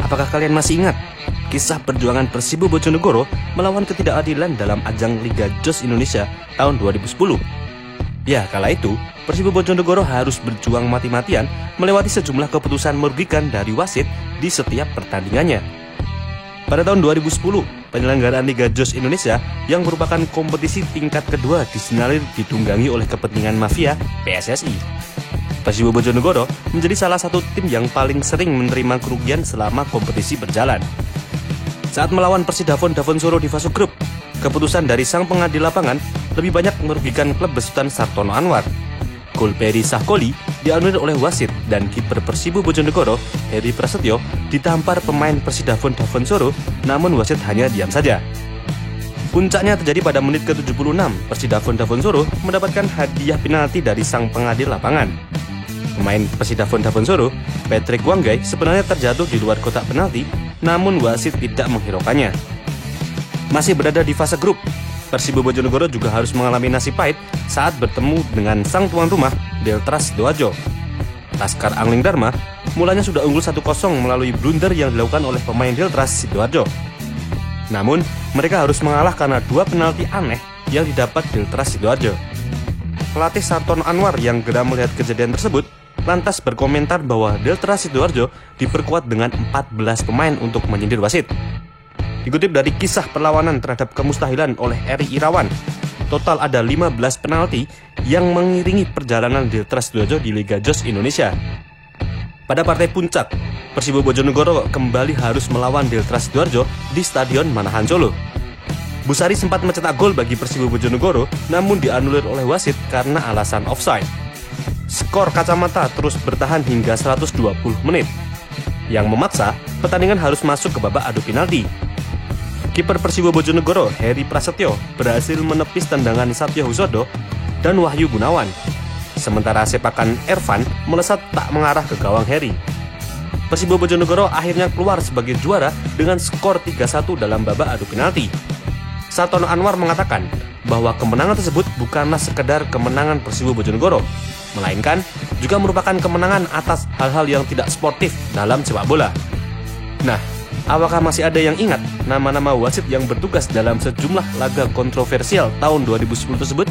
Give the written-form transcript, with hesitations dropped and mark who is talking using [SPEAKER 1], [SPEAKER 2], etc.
[SPEAKER 1] Apakah kalian masih ingat kisah perjuangan Persibo Bojonegoro melawan ketidakadilan dalam ajang Liga Jos Indonesia tahun 2010? Ya, kala itu Persibo Bojonegoro harus berjuang mati-matian melewati sejumlah keputusan merugikan dari wasit di setiap pertandingannya. Pada tahun 2010, penyelenggaraan Liga Jos Indonesia yang merupakan kompetisi tingkat kedua disinyalir ditunggangi oleh kepentingan mafia PSSI. Persibo Bojonegoro menjadi salah satu tim yang paling sering menerima kerugian selama kompetisi berjalan. Saat melawan Persidafon Davonsoro di fase grup, keputusan dari sang pengadil lapangan lebih banyak merugikan klub besutan Sartono Anwar. Gol Peri Sahkoli dianulir oleh wasit dan kiper Persibo Bojonegoro, Heri Prasetyo, ditampar pemain Persidafon Davonsoro, namun wasit hanya diam saja. Puncaknya terjadi pada menit ke-76, Persidafon Davonsoro mendapatkan hadiah penalti dari sang pengadil lapangan. Pemain Persidafon Davonsoro, Patrick Wanggai, sebenarnya terjatuh di luar kotak penalti, namun wasit tidak menghiraukannya. Masih berada di fase grup, Persibo Bojonegoro juga harus mengalami nasib pahit saat bertemu dengan sang tuan rumah, Delta Sidoarjo. Laskar Angling Dharma mulanya sudah unggul 1-0 melalui blunder yang dilakukan oleh pemain Delta Sidoarjo. Namun, mereka harus mengalah karena 2 penalti aneh yang didapat Delta Sidoarjo. Pelatih Sartono Anwar yang geram melihat kejadian tersebut lantas berkomentar bahwa Delta Sidoarjo diperkuat dengan 14 pemain untuk menyindir wasit. Dikutip dari kisah perlawanan terhadap kemustahilan oleh Eri Irawan, total ada 15 penalti yang mengiringi perjalanan Delta Sidoarjo di Liga Jos Indonesia. Pada partai puncak, Persibo Bojonegoro kembali harus melawan Delta Sidoarjo di Stadion Manahan Solo. Busari sempat mencetak gol bagi Persibo Bojonegoro, namun dianulir oleh wasit karena alasan offside. Skor kacamata terus bertahan hingga 120 menit, yang memaksa pertandingan harus masuk ke babak adu penalti. Kiper Persibo Bojonegoro, Heri Prasetyo, berhasil menepis tendangan Satyo Husodo dan Wahyu Gunawan. Sementara sepakan Ervan melesat tak mengarah ke gawang Heri. Persibo Bojonegoro akhirnya keluar sebagai juara dengan skor 3-1 dalam babak adu penalti. Sartono Anwar mengatakan bahwa kemenangan tersebut bukanlah sekedar kemenangan Persibo Bojonegoro, melainkan juga merupakan kemenangan atas hal-hal yang tidak sportif dalam sepak bola. Nah, apakah masih ada yang ingat nama-nama wasit yang bertugas dalam sejumlah laga kontroversial tahun 2010 tersebut?